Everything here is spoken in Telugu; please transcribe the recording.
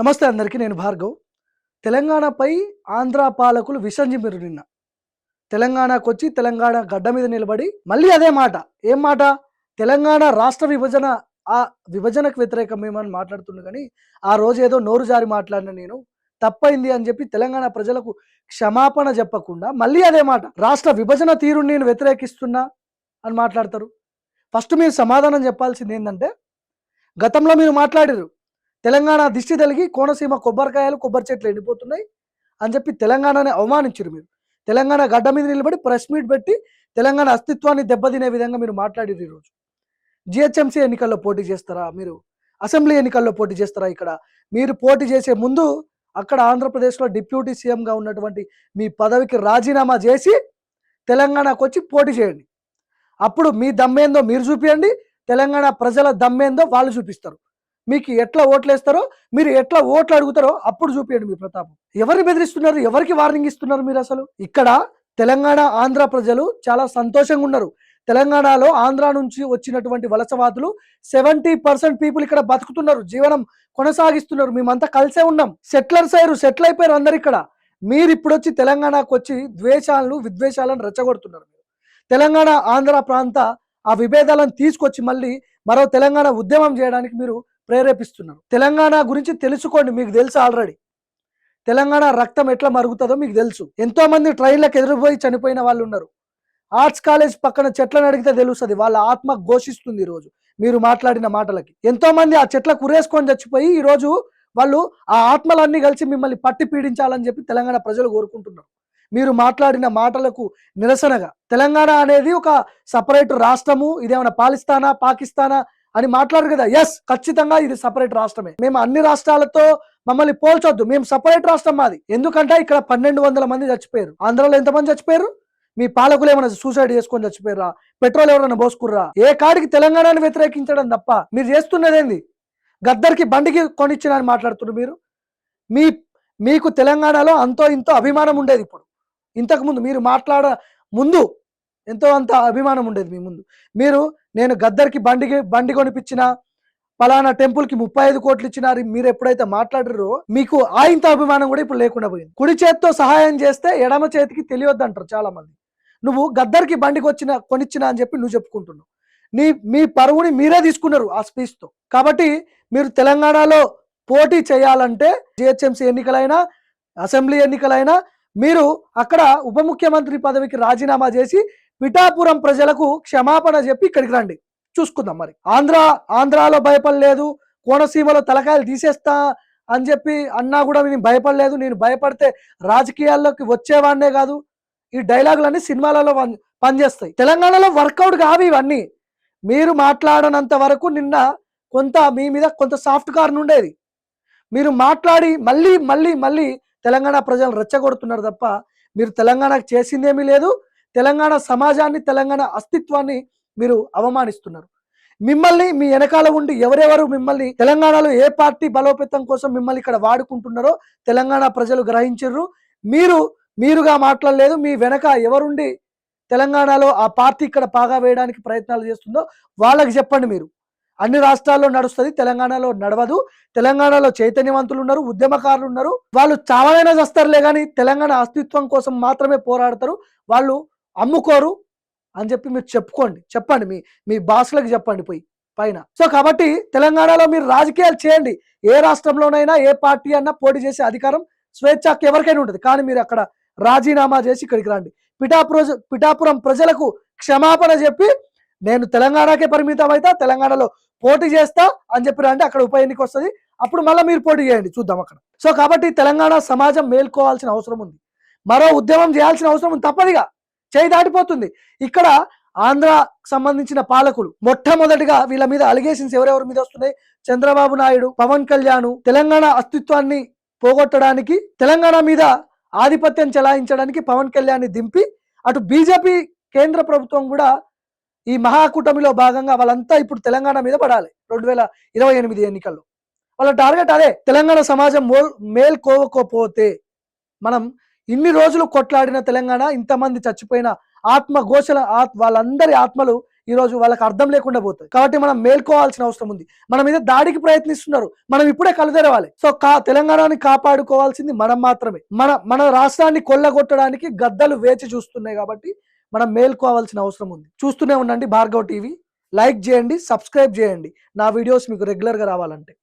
నమస్తే అందరికీ. నేను భార్గవ్. తెలంగాణపై ఆంధ్ర పాలకులు విసంజిమ్మిర్రు నిన్న. తెలంగాణకొచ్చి తెలంగాణ గడ్డ మీద నిలబడి మళ్ళీ అదే మాట. ఏం మాట? తెలంగాణ రాష్ట్ర విభజన, ఆ విభజనకు వ్యతిరేకమేమని మాట్లాడుతుండు గానీ, ఆ రోజేదో నోరు జారి మాట్లాడిన నేను తప్పైంది అని చెప్పి తెలంగాణ ప్రజలకు క్షమాపణ చెప్పకుండా మళ్ళీ అదే మాట. రాష్ట్ర విభజన తీరుని నేను వ్యతిరేకిస్తున్నా అని మాట్లాడతారు. ఫస్ట్ మీరు సమాధానం చెప్పాల్సిందేందంటే, గతంలో మీరు మాట్లాడిర్రు. తెలంగాణ దిష్టి తలిగి కోనసీమ కొబ్బరికాయలు, కొబ్బరి చెట్లు ఎండిపోతున్నాయి అని చెప్పి తెలంగాణని అవమానించిర్రు మీరు. తెలంగాణ గడ్డ మీద నిలబడి ప్రెస్ మీట్ పెట్టి తెలంగాణ అస్తిత్వాన్ని దెబ్బతినే విధంగా మీరు మాట్లాడిర్రు ఈరోజు. జీహెచ్ఎంసీ ఎన్నికల్లో పోటీ చేస్తారా మీరు? అసెంబ్లీ ఎన్నికల్లో పోటీ చేస్తారా ఇక్కడ? మీరు పోటీ చేసే ముందు అక్కడ ఆంధ్రప్రదేశ్‌లో డిప్యూటీ సీఎంగా ఉన్నటువంటి మీ పదవికి రాజీనామా చేసి తెలంగాణకొచ్చి పోటీ చేయండి. అప్పుడు మీ దమ్మేందో మీరు చూపియండి. తెలంగాణ ప్రజల దమ్మేందో వాళ్ళు చూపిస్తారు. మీకు ఎట్లా ఓట్లేస్తారో, మీరు ఎట్లా ఓట్లు అడుగుతారో అప్పుడు చూపియండి మీ ప్రతాపం. ఎవరిని బెదిరిస్తున్నారు? ఎవరికి వార్నింగ్ ఇస్తున్నారు మీరు అసలు? ఇక్కడ తెలంగాణ, ఆంధ్ర ప్రజలు చాలా సంతోషంగా ఉన్నారు. తెలంగాణలో ఆంధ్ర నుంచి వచ్చినటువంటి వలసవాదులు 70% పీపుల్ ఇక్కడ బతుకుతున్నారు, జీవనం కొనసాగిస్తున్నారు. మేమంతా కలిసే ఉన్నాం. సెటిల్ అయిపోయారు అందరు ఇక్కడ. మీరు ఇప్పుడు వచ్చి తెలంగాణకు వచ్చి ద్వేషాలను, విద్వేషాలను రెచ్చగొడుతున్నారు. తెలంగాణ, ఆంధ్ర ప్రాంత ఆ విభేదాలను తీసుకొచ్చి మళ్ళీ మరో తెలంగాణ ఉద్యమం చేయడానికి మీరు ప్రేరేపిస్తున్నారు. తెలంగాణ గురించి తెలుసుకోండి. మీకు తెలుసు ఆల్రెడీ తెలంగాణ రక్తం ఎట్లా మరుగుతుందో మీకు తెలుసు. ఎంతో మంది ట్రైన్లకు ఎదురుపోయి చనిపోయిన వాళ్ళు ఉన్నారు. ఆర్ట్స్ కాలేజ్ పక్కన చెట్లను అడిగితే తెలుస్తుంది. వాళ్ళ ఆత్మ ఘోషిస్తుంది ఈరోజు మీరు మాట్లాడిన మాటలకి. ఎంతో మంది ఆ చెట్లకు ఉరేసుకొని చచ్చిపోయి ఈరోజు వాళ్ళు ఆ ఆత్మలన్నీ కలిసి మిమ్మల్ని పట్టి పీడించాలని చెప్పి తెలంగాణ ప్రజలు కోరుకుంటున్నారు. మీరు మాట్లాడిన మాటలకు నిరసనగా తెలంగాణ అనేది ఒక సపరేట్ రాష్ట్రము, ఇదేమైనా పాకిస్తానా అని మాట్లాడరు కదా. ఎస్, ఖచ్చితంగా ఇది సపరేట్ రాష్ట్రమే. మేము అన్ని రాష్ట్రాలతో మమ్మల్ని పోల్చొద్దు. మేము సపరేట్ రాష్ట్రం మాది. ఎందుకంటే ఇక్కడ 1200 మంది చచ్చిపోయారు. ఆంధ్రలో ఎంతమంది చచ్చిపోయారు? మీ పాలకులు ఏమైనా సూసైడ్ చేసుకొని చచ్చిపోయారా? పెట్రోల్ ఎవరైనా పోసుకుర్రా? ఏ కాడికి తెలంగాణను వ్యతిరేకించడం తప్ప మీరు చేస్తున్నదేంది? గద్దర్కి బండికి కొనిచ్చిన అని మాట్లాడుతున్నారు మీరు. మీకు తెలంగాణలో అంతో ఇంతో అభిమానం ఉండేది. ఇప్పుడు ఇంతకు ముందు మీరు మాట్లాడ ముందు ఎంతో అంత అభిమానం ఉండేది మీ ముందు. నేను గద్దర్కి బండి కొనిపించిన, పలానా టెంపుల్కి 35 కోట్లు ఇచ్చినారు మీరు ఎప్పుడైతే మాట్లాడారో మీకు ఆయంత అభిమానం కూడా ఇప్పుడు లేకుండా పోయింది. కుడి చేతితో సహాయం చేస్తే ఎడమ చేతికి తెలియొద్దంటారు చాలా మంది. నువ్వు గద్దర్కి కొనిచ్చిన అని చెప్పి నువ్వు చెప్పుకుంటున్నావు. మీ పరువుని మీరే తీసుకున్నారు ఆ స్పీచ్తో. కాబట్టి మీరు తెలంగాణలో పోటీ చేయాలంటే జిహెచ్ఎంసీ ఎన్నికలైనా, అసెంబ్లీ ఎన్నికలైనా మీరు అక్కడ ఉప ముఖ్యమంత్రి పదవికి రాజీనామా చేసి పిఠాపురం ప్రజలకు క్షమాపణ చెప్పి ఇక్కడికి రండి, చూసుకుందాం. మరి ఆంధ్రాలో భయపడలేదు, కోనసీమలో తలకాయలు తీసేస్తా అని చెప్పి అన్నా కూడా నేను భయపడలేదు. నేను భయపడితే రాజకీయాల్లోకి వచ్చేవాడినే కాదు. ఈ డైలాగులన్నీ సినిమాలలో పనిచేస్తాయి. తెలంగాణలో వర్కౌట్ కావు ఇవన్నీ. మీరు మాట్లాడనంత వరకు నిన్న మీ మీద కొంత సాఫ్ట్ కార్న్ ఉండేది. మీరు మాట్లాడి మళ్ళీ మళ్ళీ మళ్ళీ తెలంగాణ ప్రజలు రెచ్చగొడుతున్నారు తప్ప మీరు తెలంగాణకు చేసిందేమీ లేదు. తెలంగాణ సమాజాన్ని, తెలంగాణ అస్తిత్వాన్ని మీరు అవమానిస్తున్నారు. మిమ్మల్ని మీ వెనకాల ఉండి ఎవరెవరు మిమ్మల్ని తెలంగాణలో ఏ పార్టీ బలోపేతం కోసం మిమ్మల్ని ఇక్కడ వాడుకుంటున్నారో తెలంగాణ ప్రజలు గ్రహించారు. మీరుగా మాట్లాడలేదు. మీ వెనక ఎవరుండి తెలంగాణలో ఆ పార్టీ ఇక్కడ పాగా వేయడానికి ప్రయత్నాలు చేస్తుందో వాళ్ళకి చెప్పండి. మీరు అన్ని రాష్ట్రాల్లో నడుస్తుంది, తెలంగాణలో నడవదు. తెలంగాణలో చైతన్యవంతులు ఉన్నారు, ఉద్యమకారులు ఉన్నారు. వాళ్ళు చావైనా చేస్తారులే కానీ తెలంగాణ అస్తిత్వం కోసం మాత్రమే పోరాడతారు. వాళ్ళు అమ్ముకోరు అని చెప్పి మీరు చెప్పండి. మీ బాసులకు చెప్పండి పోయి పైన. సో కాబట్టి తెలంగాణలో మీరు రాజకీయాలు చేయండి. ఏ రాష్ట్రంలోనైనా ఏ పార్టీ అన్నా పోటీ చేసే అధికారం, స్వేచ్ఛకి ఎవరికైనా ఉంటుంది. కానీ మీరు అక్కడ రాజీనామా చేసి ఇక్కడికి రండి. పిఠాపురం ప్రజలకు క్షమాపణ చెప్పి నేను తెలంగాణకే పరిమితం అయితే తెలంగాణలో పోటీ చేస్తా అని చెప్పి రండి. అక్కడ ఉప ఎన్నిక వస్తుంది, అప్పుడు మళ్ళీ మీరు పోటీ చేయండి, చూద్దాం అక్కడ. సో కాబట్టి తెలంగాణ సమాజం మేల్కోవాల్సిన అవసరం ఉంది. మరో ఉద్యమం చేయాల్సిన అవసరం ఉంది. తప్పదిగా చేయి దాటిపోతుంది. ఇక్కడ ఆంధ్రాకు సంబంధించిన పాలకులు మొట్టమొదటిగా వీళ్ళ మీద అలిగేషన్స్ ఎవరెవరి మీద వస్తున్నాయి? చంద్రబాబు నాయుడు, పవన్ కళ్యాణ్ తెలంగాణ అస్తిత్వాన్ని పోగొట్టడానికి, తెలంగాణ మీద ఆధిపత్యం చెలాయించడానికి పవన్ కళ్యాణ్ దింపి అటు బీజేపీ కేంద్ర ప్రభుత్వం కూడా ఈ మహాకూటమిలో భాగంగా వాళ్ళంతా ఇప్పుడు తెలంగాణ మీద పడాలి. 2028 ఎన్నికల్లో వాళ్ళ టార్గెట్ అదే. తెలంగాణ సమాజం మేల్కోవకపోతే మనం ఇన్ని రోజులు కొట్లాడిన తెలంగాణ, ఇంతమంది చచ్చిపోయిన వాళ్ళందరి ఆత్మలు ఈ రోజు వాళ్ళకి అర్థం లేకుండా పోతుంది. కాబట్టి మనం మేల్కోవాల్సిన అవసరం ఉంది. మన మీద దాడికి ప్రయత్నిస్తున్నారు, మనం ఇప్పుడే కళ్ళు తెరవాలి. సో తెలంగాణని కాపాడుకోవాల్సింది మనం మాత్రమే. మన రాష్ట్రాన్ని కొల్లగొట్టడానికి గద్దలు వేచి చూస్తున్నాయి. కాబట్టి మనం మేల్కోవాల్సిన అవసరం ఉంది. చూస్తూనే ఉండండి భార్గవ్ టీవీ. లైక్ చేయండి, సబ్స్క్రైబ్ చేయండి నా వీడియోస్ మీకు రెగ్యులర్గా రావాలంటే.